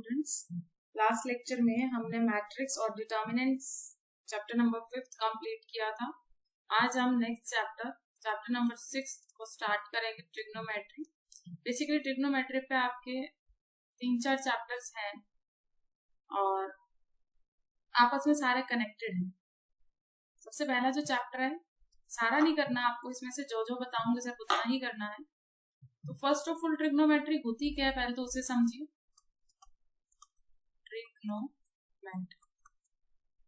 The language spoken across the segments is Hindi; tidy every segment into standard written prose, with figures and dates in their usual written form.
स्टूडेंट्स, लास्ट लेक्चर में हमने मैट्रिक्स और डिटर्मिनेंट्स चैप्टर नंबर 5 कंप्लीट किया था। आज हम नेक्स्ट चैप्टर नंबर 6 को स्टार्ट करेंगे, ट्रिग्नोमेट्री। बेसिकली ट्रिग्नोमेट्री पे आपके 3-4 चैप्टर्स हैं और आपस में सारे कनेक्टेड हैं। सबसे पहला जो चैप्टर है, सारा नहीं करना आपको, इसमें से जो जो बताऊंगी सिर्फ उतना ही करना है। तो फर्स्ट ऑफ ऑल ट्रिग्नोमेट्री होती क्या है पहले तो उसे समझिए। ट्रिग्नोमेट्री,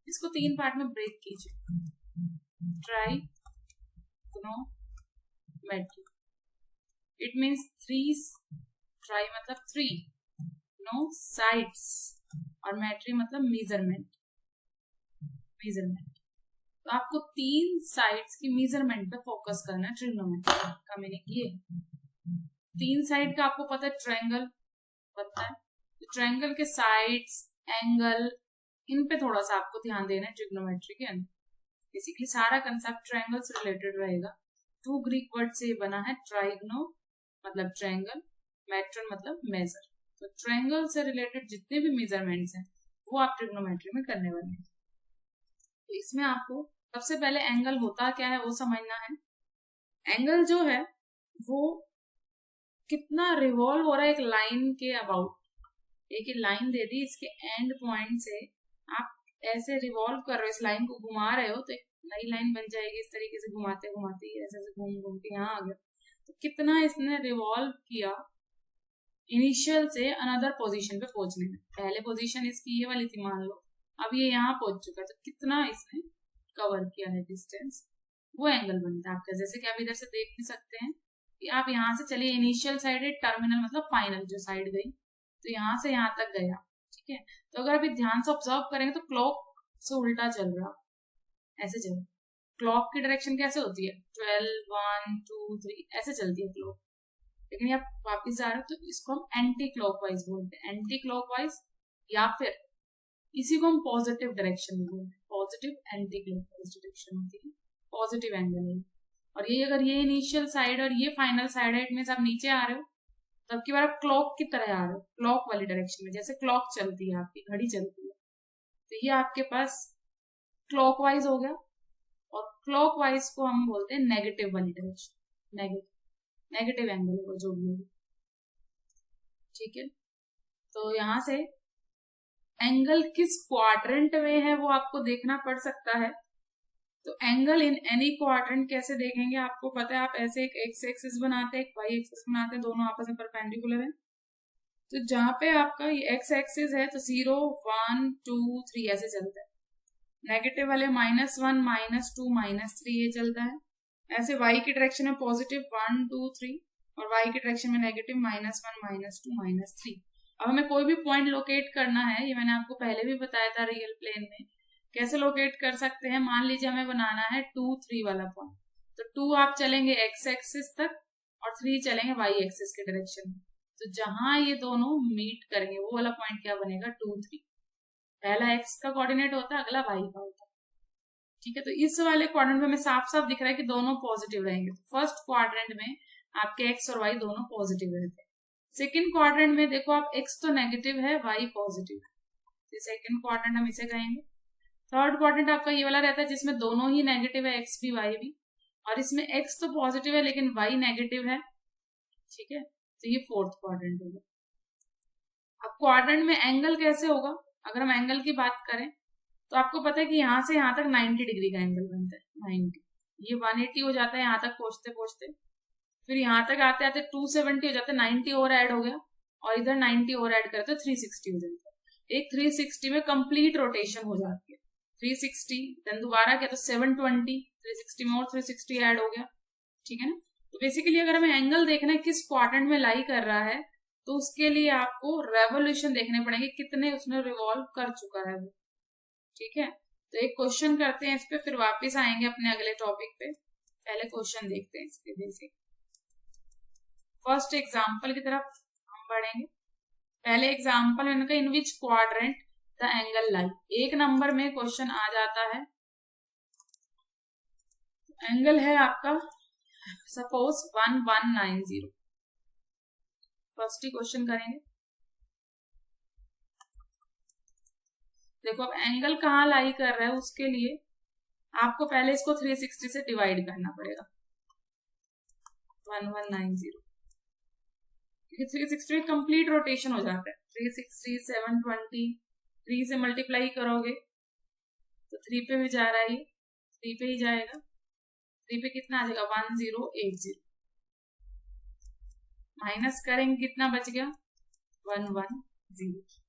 इसको 3 पार्ट में ब्रेक कीजिए। ट्राइग्नोमेट्री, इट मीन्स 3, ट्राई मतलब 3, नो साइड्स, और मेट्री मतलब मेजरमेंट। तो आपको 3 साइड्स की मेजरमेंट पे फोकस करना है। ट्रिग्नोमेट्री का मीनिंग ये 3 साइड का आपको पता है, ट्रायंगल पता है, तो ट्रायंगल के साइड्स, एंगल, इन पे थोड़ा सा आपको ध्यान देना है ट्रिग्नोमेट्री के अंदर। बेसिकली सारा कंसेप्ट ट्रायंगल से रिलेटेड रहेगा। 2 ग्रीक वर्ड से बना है, ट्राइग्नो मतलब ट्रायंगल, मेट्रन मतलब मेजर। तो ट्रायंगल से रिलेटेड जितने भी मेजरमेंट्स हैं वो आप ट्रिग्नोमेट्री में करने वाले हैं। तो इसमें आपको सबसे पहले एंगल होता क्या है वो समझना है। एंगल जो है वो कितना रिवॉल्व हो रहा है एक लाइन के अबाउट। एक लाइन दे दी, इसके एंड पॉइंट से आप ऐसे रिवॉल्व कर रहे हो, इस लाइन को घुमा रहे हो तो एक नई लाइन बन जाएगी। इस तरीके से घुमाते घुमाते ऐसे घूम घूम के यहाँ आ गया। तो कितना इसने रिवॉल्व किया इनिशियल से अनदर पोजीशन पे पहुंचने में। पहले पोजीशन इसकी ये वाली थी मान लो, अब ये यहाँ पहुंच चुका है, तो कितना इसने कवर किया है डिस्टेंस, वो एंगल बनता है आपका। जैसे कि आप इधर से देख भी सकते हैं कि आप यहाँ से चलिए, इनिशियल साइड है, टर्मिनल मतलब फाइनल जो साइड गई, तो यहाँ से यहाँ तक गया, ठीक है। तो अगर अभी ध्यान से ऑब्जर्व करेंगे तो क्लॉक से उल्टा चल रहा, ऐसे चल। क्लॉक की डायरेक्शन कैसे होती है, 12, 1, 2, 3 ऐसे चलती है क्लॉक। लेकिन आप वापिस जा रहे हो तो इसको हम एंटी क्लॉकवाइज बोलते हैं, एंटी क्लॉकवाइज, या फिर इसी को हम पॉजिटिव डायरेक्शन में बोलते हैं। पॉजिटिव एंटी क्लॉकवाइज डायरेक्शन होती है, पॉजिटिव एंगल है। और ये अगर ये इनिशियल साइड और ये फाइनल साइड है, इट मींस आप नीचे आ रहे हो, तब की बार आप क्लॉक की तरह आ रहे हो, क्लॉक वाली डायरेक्शन में। जैसे क्लॉक चलती है, आपकी घड़ी चलती है, तो ये आपके पास क्लॉकवाइज हो गया। और क्लॉकवाइज को हम बोलते हैं नेगेटिव वाली डायरेक्शन, नेगेटिव एंगल होगा जो भी होगा, ठीक है। तो यहां से एंगल किस क्वाड्रेंट में है वो आपको देखना पड़ सकता है। तो एंगल इन एनी क्वाड्रेंट कैसे देखेंगे, आपको पता है, आप ऐसे एक एक्स एक्सिस बनाते हैं, एक वाई एक्सिस बनाते हैं, दोनों आपस में परपेंडिकुलर है। तो जहां पे आपका ये एक्स एक्सिस है तो 0, 1, 2, 3 ऐसे चलता है। नेगेटिव वाले -1, -2, -3 ये चलता है। ऐसे वाई की डायरेक्शन में पॉजिटिव 1, 2, 3, और वाई की डायरेक्शन में नेगेटिव -1, -2, -3। अब हमें कोई भी पॉइंट लोकेट करना है, ये मैंने आपको पहले भी बताया था रियल प्लेन में कैसे लोकेट कर सकते हैं। मान लीजिए हमें बनाना है 2, 3 वाला पॉइंट, तो 2 आप चलेंगे एक्स एक्सिस तक और 3 चलेंगे वाई एक्सिस के डायरेक्शन में। तो जहां ये दोनों मीट करेंगे वो वाला पॉइंट क्या बनेगा, 2, 3। पहला एक्स का कोऑर्डिनेट होता है, अगला वाई का होता है, ठीक है। तो इस वाले क्वाड्रेंट में हमें साफ साफ दिख रहा है कि दोनों पॉजिटिव रहेंगे। तो फर्स्ट क्वाड्रेंट में आपके एक्स और वाई दोनों पॉजिटिव रहते हैं। सेकेंड क्वाड्रेंट में देखो आप, एक्स तो नेगेटिव है, वाई पॉजिटिव है, सेकेंड क्वाड्रेंट हम इसे कहेंगे। थर्ड क्वाड्रेंट आपका ये वाला रहता है जिसमें दोनों ही नेगेटिव है, एक्स भी वाई भी, और इसमें एक्स तो पॉजिटिव है लेकिन वाई नेगेटिव है, ठीक है। तो ये फोर्थ क्वाड्रेंट होगा। अब क्वाड्रेंट में एंगल कैसे होगा, अगर हम एंगल की बात करें तो आपको पता है कि यहाँ से यहाँ तक 90 डिग्री का एंगल बनता है, 90। ये 180 हो जाता है यहाँ तक पहुंचते पहुंचते, फिर यहाँ तक आते आते 270 हो जाता है, 90 और ऐड हो गया, और इधर 90 और ऐड करते तो 360 हो जाता है। एक 360 में कंप्लीट रोटेशन हो जाती है, 360 देन दोबारा क्या तो 720, 360 में और 360 ऐड हो गया, ठीक है ना। तो बेसिकली अगर हमें एंगल देखना है किस क्वाड्रेंट में लाई कर रहा है, तो उसके लिए आपको रेवोल्यूशन देखने पड़ेंगे, कितने उसने रिवॉल्व कर चुका है वो, ठीक है। तो एक क्वेश्चन करते हैं इस पे, फिर वापस आएंगे अपने अगले टॉपिक पे। पहले क्वेश्चन देखते हैं इसके बेसिक। फर्स्ट एग्जांपल की तरफ हम बढ़ेंगे। पहले एग्जांपल मैंने कहा, in which quadrant the angle lie. 1 number में क्वेश्चन आ जाता है, एंगल है आपका सपोज 1190। फर्स्ट ही क्वेश्चन करेंगे, देखो अब एंगल कहाँ लाई कर रहा है, उसके लिए आपको पहले इसको 360 से डिवाइड करना पड़ेगा, 1190, क्योंकि 360 में कंप्लीट रोटेशन हो जाता है। 360 720 3 से मल्टीप्लाई करोगे तो 3 पे भी जा रहा है, ये 3 पे ही जाएगा, 3 पे कितना आ जाएगा 1080, माइनस करेंगे कितना बच गया 110।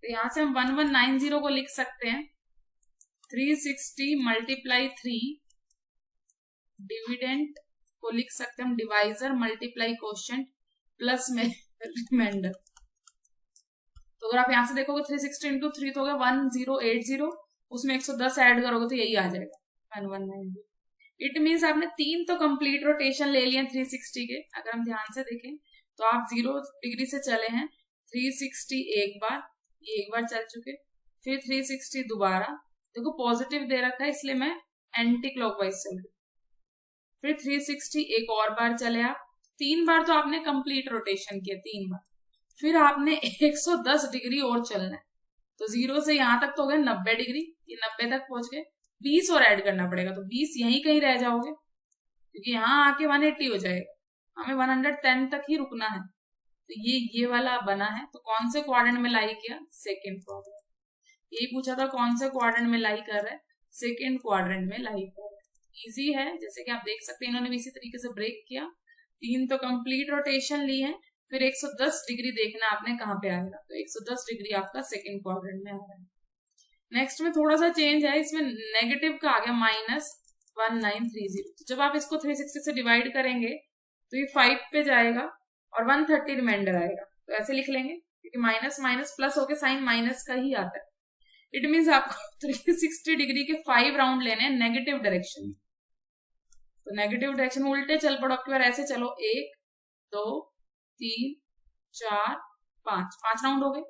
तो यहां से हम 1190 को लिख सकते हैं 360 मल्टीप्लाई 3, डिविडेंड को लिख सकते हैं हम डिवाइजर मल्टीप्लाई क्वोशिएंट प्लस में रिमाइंडर। तो अगर आप यहां से देखोगे 360 इंटू 3 तो होगा 1080, उसमें 110 ऐड करोगे तो यही आ जाएगा 1190। इट मीन्स आपने 3 तो कंप्लीट रोटेशन ले लिए 360 के। अगर हम ध्यान से देखें तो आप 0 डिग्री से चले हैं 360 एक बार, ये एक बार चल चुके, फिर 360 दोबारा, देखो पॉजिटिव दे रखा है इसलिए मैं एंटी क्लॉकवाइज चल रही, फिर 360 एक और बार चले आप, 3 बार तो आपने कंप्लीट रोटेशन किया 3 बार, फिर आपने 110 डिग्री और चलना है। तो 0 से यहां तक तो हो गया 90 डिग्री, ये 90 तक पहुंच गए, 20 और ऐड करना पड़ेगा, तो 20 यहीं कहीं रह जाओगे क्योंकि यहां आके 180 हो जाएगा, हमें 110 तक ही रुकना है। तो ये वाला बना है, तो कौन से क्वाड्रेंट में लाई किया, सेकेंड क्वाड्रेंट। यही पूछा था कौन से क्वाड्रेंट में लाई कर रहा है, सेकेंड क्वाड्रेंट में लाई कर रहा है। इजी है, जैसे कि आप देख सकते हैं इन्होंने भी इसी तरीके से ब्रेक किया, 3 तो कंप्लीट रोटेशन ली है, फिर 110 डिग्री देखना आपने कहाँ पे आएगा, तो 110 डिग्री आपका सेकेंड क्वाड्रेंट में आ रहा है। नेक्स्ट में थोड़ा सा चेंज है, इसमें नेगेटिव का आ गया -1930। जब आप इसको 360 से डिवाइड करेंगे तो ये 5 पे जाएगा और 130 रिमाइंडर आएगा, तो ऐसे लिख लेंगे क्योंकि माइनस माइनस प्लस होके साइन माइनस का ही आता है। इट मीन्स आपको 360 डिग्री के 5 राउंड लेने हैं नेगेटिव डायरेक्शन में। तो नेगेटिव डायरेक्शन में उल्टे चल पड़ो, आपकी बार ऐसे चलो, 1 2 3 4 5 राउंड हो गए,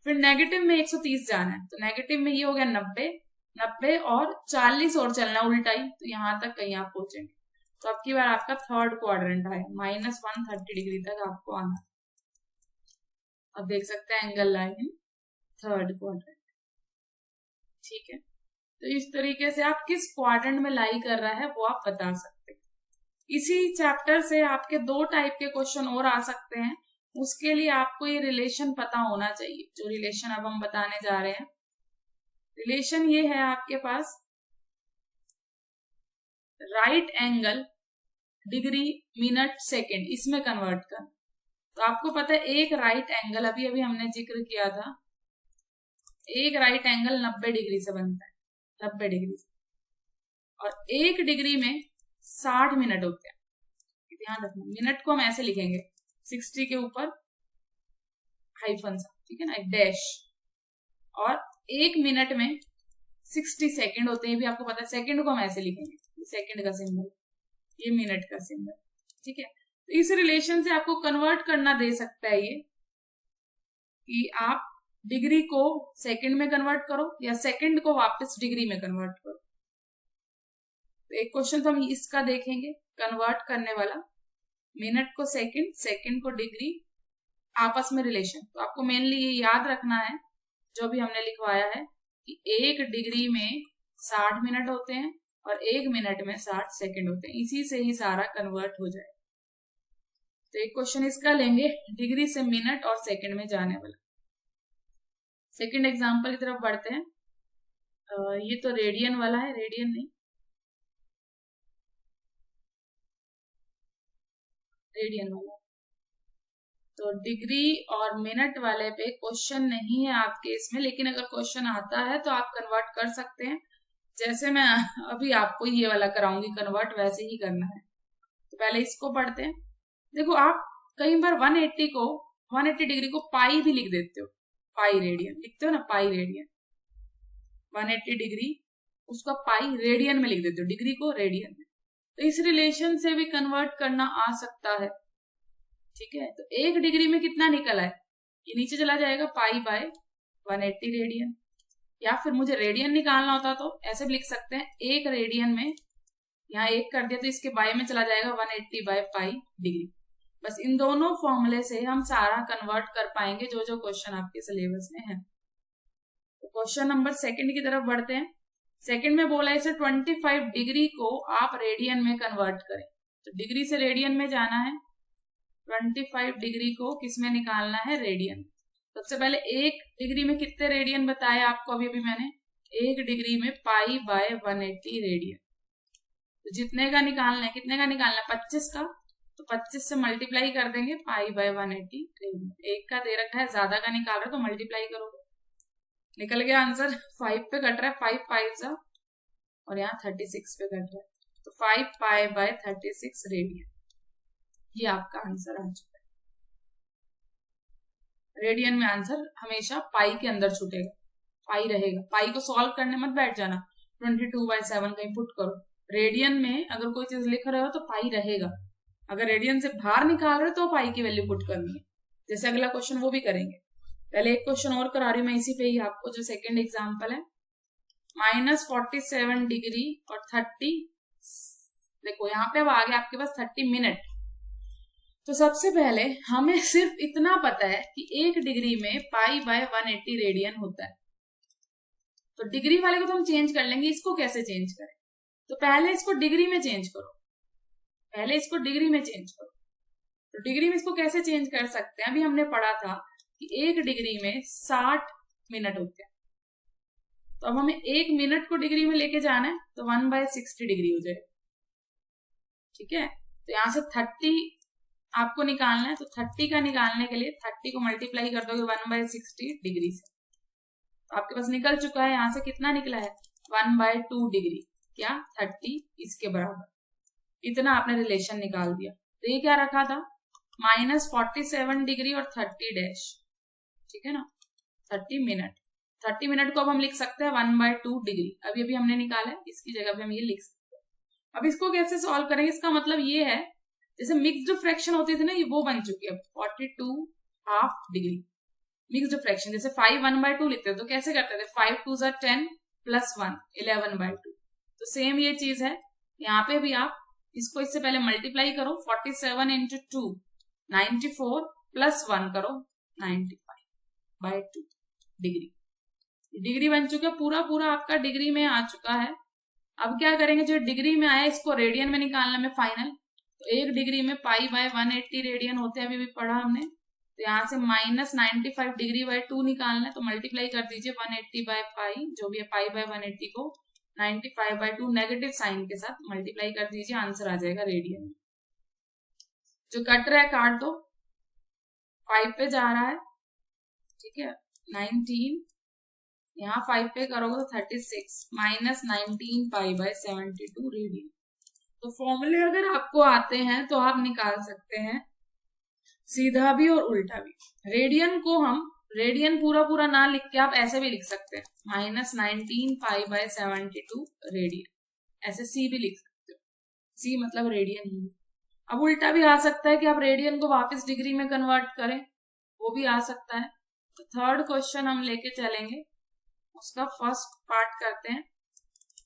फिर नेगेटिव में 130 जाना है, तो नेगेटिव में ये हो गया 90 और 40 और चलना उल्टा ही, तो यहां तक कहीं आप पहुंचेंगे। तो अब की बार आपका थर्ड क्वाड्रेंट आया, -130 डिग्री तक आपको आना। अब देख सकते हैं एंगल लाइन थर्ड क्वाड्रेंट, ठीक है। तो इस तरीके से आप किस क्वाड्रेंट में लाई कर रहा है वो आप बता सकते हैं। इसी चैप्टर से आपके 2 टाइप के क्वेश्चन और आ सकते हैं, उसके लिए आपको ये रिलेशन पता होना चाहिए, जो रिलेशन अब हम बताने जा रहे हैं। रिलेशन ये है आपके पास, right angle degree minute second, इसमें कन्वर्ट कर। तो आपको पता है एक राइट एंगल, अभी अभी हमने जिक्र किया था, एक राइट एंगल 90 डिग्री से बनता है, 90 डिग्री से, और 1 डिग्री में 60 मिनट होते हैं। ध्यान रखना, मिनट को हम ऐसे लिखेंगे 60 के ऊपर हाइफन सा, ठीक है ना, एक डैश, और 1 मिनट में 60 सेकंड होते हैं, भी आपको पता है। सेकंड को हम ऐसे लिखेंगे, सेकंड का सिंबल, ये मिनट का सिंबल, ठीक है। तो इस रिलेशन से आपको कन्वर्ट करना दे सकता है ये, कि आप डिग्री को सेकंड में कन्वर्ट करो या सेकंड को वापस डिग्री में कन्वर्ट करो। तो एक क्वेश्चन तो हम इसका देखेंगे, कन्वर्ट करने वाला, मिनट को सेकंड, सेकंड को डिग्री, आपस में रिलेशन। तो आपको मेनली ये याद रखना है जो भी हमने लिखवाया है, कि 1 डिग्री में 60 मिनट होते हैं और 1 मिनट में 60 सेकंड होते हैं, इसी से ही सारा कन्वर्ट हो जाए। तो एक क्वेश्चन इसका लेंगे, डिग्री से मिनट और सेकंड में जाने वाला। सेकंड एग्जांपल की तरफ बढ़ते हैं। ये तो रेडियन वाला है, रेडियन नहीं, रेडियन वाला। तो डिग्री और मिनट वाले पे क्वेश्चन नहीं है आपके इसमें, लेकिन अगर क्वेश्चन आता है तो आप कन्वर्ट कर सकते हैं। जैसे मैं अभी आपको ये वाला कराऊंगी कन्वर्ट, वैसे ही करना है। तो पहले इसको पढ़ते हैं। देखो आप कई बार 180 डिग्री को पाई भी लिख देते हो, पाई रेडियन लिखते हो ना, पाई रेडियन, 180 डिग्री उसका पाई रेडियन में लिख देते हो, डिग्री को रेडियन में। तो इस रिलेशन से भी कन्वर्ट करना आ सकता है, ठीक है। तो 1 डिग्री में कितना निकला है, ये नीचे चला जाएगा पाई बाय 180 रेडियन, या फिर मुझे रेडियन निकालना होता तो ऐसे भी लिख सकते हैं, 1 रेडियन में यहाँ 1 कर दिया तो इसके बाय में चला जाएगा 180 बाय पाई डिग्री। बस इन दोनों फॉर्मूले से हम सारा कन्वर्ट कर पाएंगे जो जो क्वेश्चन आपके सिलेबस में है। तो क्वेश्चन नंबर सेकंड की तरफ बढ़ते हैं। सेकंड में बोला इसे 25 डिग्री को आप रेडियन में कन्वर्ट करें। तो डिग्री से रेडियन में जाना है। 25 डिग्री को किस में निकालना है? रेडियन। सबसे पहले 1 डिग्री में कितने रेडियन बताए आपको अभी मैंने? 1 डिग्री में पाई बाय 180 रेडियन। तो जितने का निकालना है, कितने का निकालना है? 25 का। तो 25 से मल्टीप्लाई कर देंगे पाई बाय 180 रेडियन। 1 का दे रखा है, ज्यादा का निकाल रहे तो मल्टीप्लाई करोगे, निकल गया आंसर। 5 पे कट रहा है, 5 5 सा, और यहाँ 36 पे कट रहा है, तो 5 पाई बाय 36 रेडियन। ये आपका आंसर आ चुका है। रेडियन में आंसर हमेशा पाई के अंदर छूटेगा, पाई रहेगा। पाई को सॉल्व करने मत बैठ जाना, 22/7 कहीं पुट करो। रेडियन में अगर कोई चीज लिख रहे हो तो पाई रहेगा। अगर रेडियन से बाहर निकाल रहे हो तो पाई की वैल्यू पुट करनी है। जैसे अगला क्वेश्चन वो भी करेंगे। पहले एक क्वेश्चन और करा रही हूं मैं इसी पे ही आपको, जो सेकेंड एग्जाम्पल है। -47 डिग्री और 30, देखो यहाँ पे अब आ गया आपके पास 30 मिनट। तो सबसे पहले हमें सिर्फ इतना पता है कि 1 डिग्री में पाई बाय 180 रेडियन होता है। तो डिग्री वाले को तो हम चेंज कर लेंगे, इसको कैसे चेंज करें? तो पहले इसको डिग्री में चेंज करो, पहले इसको डिग्री में चेंज करो। तो डिग्री में इसको कैसे चेंज कर सकते हैं? अभी हमने पढ़ा था कि 1 डिग्री में 60 मिनट होते हैं। तो अब हमें 1 मिनट को डिग्री में लेके जाना है, तो 1/60 डिग्री हो जाएगा। ठीक है, तो यहां से 30 आपको निकालना है। तो 30 का निकालने के लिए 30 को मल्टीप्लाई कर दोगे 1/60 डिग्री से, तो आपके पास निकल चुका है। यहां से कितना निकला है? 1/2 डिग्री, क्या 30 इसके बराबर। इतना आपने रिलेशन निकाल दिया। तो ये क्या रखा था? -47 डिग्री और 30 डैश, ठीक है ना, 30 मिनट। 30 मिनट को अब हम लिख सकते हैं 1/2 डिग्री। अभी अभी हमने निकाला है, इसकी जगह पे हम ये लिख सकते हैं। अब इसको कैसे सॉल्व करेंगे? इसका मतलब ये है, जैसे मिक्स्ड फ्रैक्शन होती थी ना, ये वो बन चुकी है 42.5 डिग्री मिक्स्ड फ्रैक्शन। जैसे 5 1/2 लिखते थे तो कैसे करते थे? 5 2 10 प्लस 1 11/2। तो सेम ये चीज है यहाँ पे भी। आप इसको इससे पहले मल्टीप्लाई करो, 47 इंटू 2 94 प्लस 1 करो 95/2 डिग्री। डिग्री बन चुका है, पूरा पूरा आपका डिग्री में आ चुका है। अब क्या करेंगे? जो डिग्री में आया इसको रेडियन में निकालना में फाइनल। तो 1 डिग्री में पाई बाय 180 रेडियन होते हैं, अभी भी पढ़ा हमने। तो यहाँ से -95 डिग्री बाय 2 निकालना है, तो मल्टीप्लाई कर दीजिए 180 बाय पाई, जो भी है पाई बाय 180 को 95/2 नेगेटिव साइन के साथ मल्टीप्लाई कर दीजिए, आंसर आ जाएगा रेडियन। जो कट रहा है काट दो, 5 पे जा रहा है, ठीक है, 19, यहाँ 5 पे करोगे तो 36 -19 पाई बाय 72 रेडियन। तो फॉर्मूले अगर आपको आते हैं तो आप निकाल सकते हैं सीधा भी और उल्टा भी। रेडियन को हम, रेडियन पूरा पूरा ना लिख के आप ऐसे भी लिख सकते हैं, -19 पाई बाय 72 रेडियन, ऐसे सी भी लिख सकते हो। सी मतलब रेडियन ही। अब उल्टा भी आ सकता है कि आप रेडियन को वापस डिग्री में कन्वर्ट करें, वो भी आ सकता है। तो थर्ड क्वेश्चन हम लेके चलेंगे, उसका फर्स्ट पार्ट करते हैं।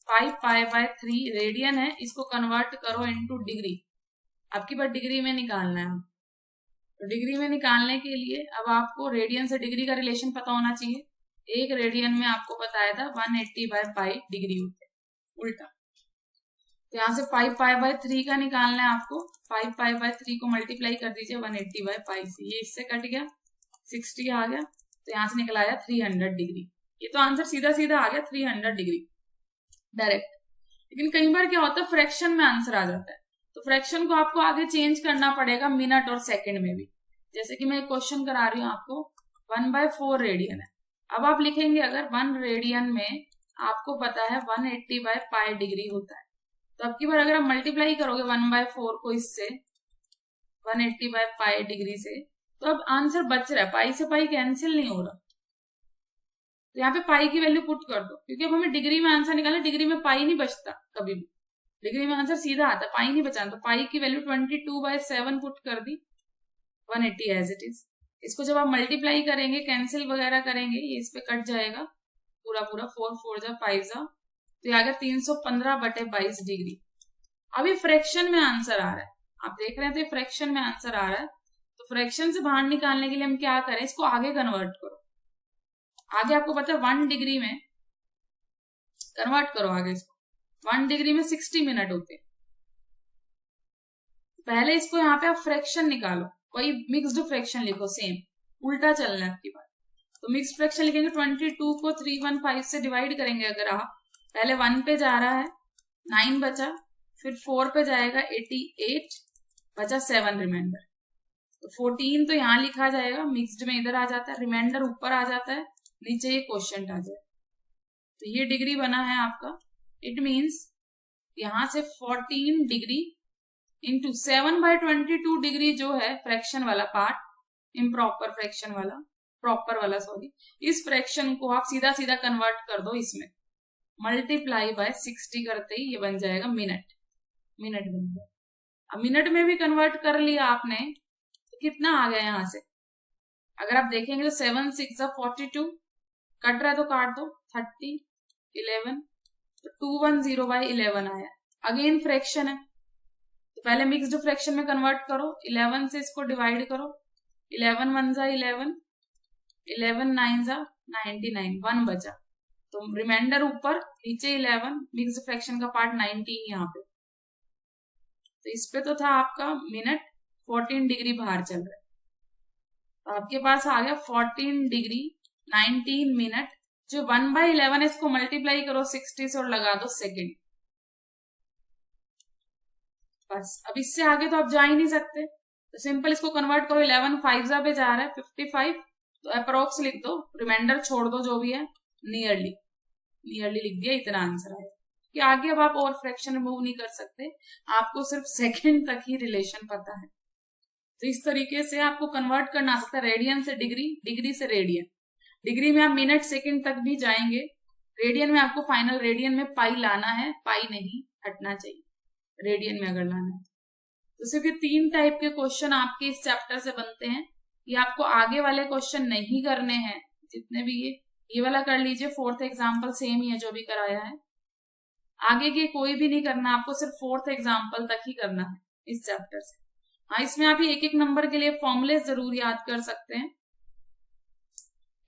5 पाई बाय 3 रेडियन है, इसको कन्वर्ट करो इनटू डिग्री। आपकी बार डिग्री में निकालना है। तो डिग्री में निकालने के लिए अब आपको रेडियन से डिग्री का रिलेशन पता होना चाहिए। 1 रेडियन में आपको बताया था 180/पाई डिग्री होते हैं, उल्टा। तो यहाँ से 5 पाई बाय 3 का निकालना है आपको। 5 पाई बाय 3 को मल्टीप्लाई कर दीजिए 180/पाई से, ये इससे कट गया, 60 आ गया। तो यहाँ से निकला आया 300 डिग्री। ये तो आंसर सीधा सीधा आ गया 300 डिग्री डायरेक्ट। लेकिन कई बार क्या होता है, फ्रैक्शन में आंसर आ जाता है, तो फ्रैक्शन को आपको आगे चेंज करना पड़ेगा मिनट और सेकंड में भी। जैसे कि मैं एक क्वेश्चन करा रही हूँ आपको, 1/4 रेडियन है। अब आप लिखेंगे अगर 1 रेडियन में आपको पता है 180/पाई डिग्री होता है, तो अब की बार अगर आप मल्टीप्लाई करोगे 1/4 को इससे 180/पाई डिग्री से, तो अब आंसर बच रहा है, पाई से पाई कैंसिल नहीं हो रहा। तो यहाँ पे पाई की वैल्यू पुट कर दो, क्योंकि अब हमें डिग्री में आंसर निकालना, डिग्री में पाई नहीं बचता कभी भी, डिग्री में आंसर सीधा आता है, पाई नहीं बचाना। तो पाई की वैल्यू 22/7 पुट कर दी, 180 एज इट इज। इसको जब आप मल्टीप्लाई करेंगे, कैंसिल वगैरह करेंगे, ये इस पे कट जाएगा पूरा पूरा, 4 4 जा 5 जा, तो ये आ गया 315/22 डिग्री। अभी फ्रैक्शन में आंसर आ रहा है, आप देख रहे हैं, तो फ्रैक्शन में आंसर आ रहा है। तो फ्रैक्शन से बाहर निकालने के लिए हम क्या करें, इसको आगे कन्वर्ट करो। आगे आपको पता है 1 डिग्री में कन्वर्ट करो, आगे इसको 1 डिग्री में 60 मिनट होते हैं। पहले इसको यहाँ पे आप फ्रैक्शन निकालो, वही मिक्स्ड फ्रैक्शन लिखो, सेम उल्टा चलना है आपकी बात। तो मिक्स्ड फ्रैक्शन लिखेंगे 22 को 315 से डिवाइड करेंगे। अगर आप पहले 1 पे जा रहा है 9 बचा, फिर 4 पे जाएगा 88 बचा 7 रिमाइंडर। तो 14 तो यहाँ लिखा जाएगा, मिक्स्ड में इधर आ जाता है, रिमाइंडर ऊपर आ जाता है, नीचे ये क्वोशिएंट आ जाए। तो ये डिग्री बना है आपका। इट मीन्स यहां से 14 डिग्री इंटू 7/22 डिग्री जो है फ्रैक्शन वाला पार्ट, इम्प्रॉपर फ्रैक्शन वाला, प्रॉपर वाला सॉरी, इस फ्रैक्शन को आप सीधा सीधा कन्वर्ट कर दो इसमें, मल्टीप्लाई बाय 60 करते ही ये बन जाएगा मिनट। मिनट बन गया। अब मिनट में भी कन्वर्ट कर लिया आपने तो कितना आ गया यहां से, अगर आप देखेंगे तो 7 6 42, कट रहा है तो काट दो, 30 11, तो 210/11 आया। अगेन फ्रैक्शन है तो पहले मिक्स्ड फ्रैक्शन में कन्वर्ट करो, 11 से इसको डिवाइड करो, 11 1 जा 11, 11 9 जा 99, 1 बचा, तो रिमाइंडर ऊपर, नीचे 11, मिक्स्ड फ्रैक्शन का पार्ट 19 यहाँ पे। तो इस पे तो था आपका मिनट, 14 डिग्री बाहर चल रहा है, तो आपके पास आ गया 14 डिग्री 19 मिनट, जो 1/11 इसको मल्टीप्लाई करो 60 से और लगा दो सेकेंड। बस अब इससे आगे तो आप जा ही नहीं सकते, तो सिंपल इसको कन्वर्ट करो, 11 5 पे जा रहा है 55, तो अप्रोक्स लिख दो, रिमाइंडर छोड़ दो जो भी है, नियरली लिख दिया, इतना आंसर आया। कि आगे अब आप और फ्रैक्शन मूव नहीं कर सकते, आपको सिर्फ सेकंड तक ही रिलेशन पता है। तो इस तरीके से आपको कन्वर्ट करना आ सकता है, रेडियन से डिग्री, डिग्री से रेडियन, डिग्री में आप मिनट सेकंड तक भी जाएंगे, रेडियन में आपको फाइनल रेडियन में पाई लाना है, पाई नहीं हटना चाहिए रेडियन में अगर लाना है। तो सिर्फ ये 3 टाइप के क्वेश्चन आपके इस चैप्टर से बनते हैं। ये आपको आगे वाले क्वेश्चन नहीं करने हैं, जितने भी ये वाला कर लीजिए, 4th एग्जाम्पल सेम ही है जो भी कराया है, आगे के कोई भी नहीं करना, आपको सिर्फ 4th एग्जाम्पल तक ही करना है इस चैप्टर से। हाँ, इसमें आप एक एक नंबर के लिए फॉर्मूले जरूर याद कर सकते हैं।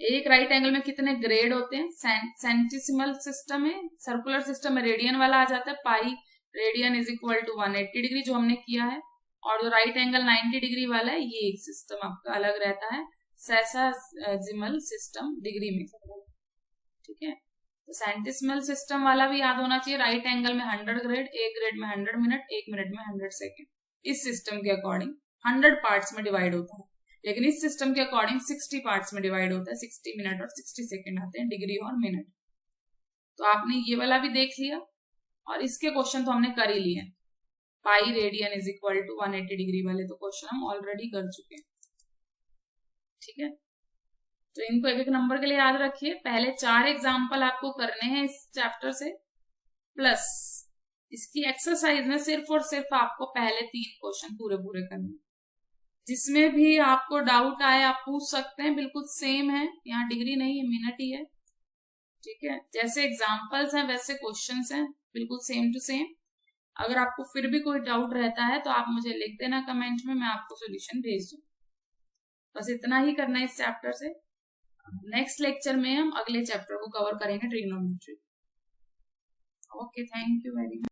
एक राइट एंगल में कितने ग्रेड होते हैं, सेंटिसिमल सिस्टम है, सर्कुलर सिस्टम में रेडियन वाला आ जाता है, pi radian is equal to 180 degree जो हमने किया है, और जो राइट एंगल 90 डिग्री वाला है ये एक सिस्टम आपका अलग रहता है, सेसाजिमल सिस्टम डिग्री में, ठीक है। तो सेंटिसिमल सिस्टम वाला भी याद होना चाहिए, राइट एंगल में 100 ग्रेड, एक ग्रेड में 100 मिनट, एक मिनट में 100 सेकेंड, इस सिस्टम के अकॉर्डिंग 100 पार्ट्स में डिवाइड होता है, लेकिन इस सिस्टम के अकॉर्डिंग 60 पार्ट्स में डिवाइड होता है, 60 मिनट और 60 सेकेंड आते हैं, डिग्री और मिनट। तो आपने ये वाला भी देख लिया, और इसके क्वेश्चन तो हमने कर ही लिए, pi radian is equal to 180 degree वाले तो क्वेश्चन हम ऑलरेडी कर चुके हैं, ठीक है। तो इनको एक एक नंबर के लिए याद रखिए, पहले 4 एग्जाम्पल आपको करने हैं इस चैप्टर से, प्लस इसकी एक्सरसाइज में सिर्फ और सिर्फ आपको पहले 3 क्वेश्चन पूरे करने, जिसमें भी आपको डाउट आए आप पूछ सकते हैं, बिल्कुल सेम है, यहाँ डिग्री नहीं है, मिनट ही है, ठीक है। जैसे एग्जाम्पल्स हैं वैसे क्वेश्चंस हैं, बिल्कुल सेम टू सेम। अगर आपको फिर भी कोई डाउट रहता है तो आप मुझे लिख देना कमेंट में, मैं आपको सोल्यूशन भेज दूँ। बस इतना ही करना है इस चैप्टर से। नेक्स्ट लेक्चर में हम अगले चैप्टर को कवर करेंगे, trigonometry. Okay, thank you very much.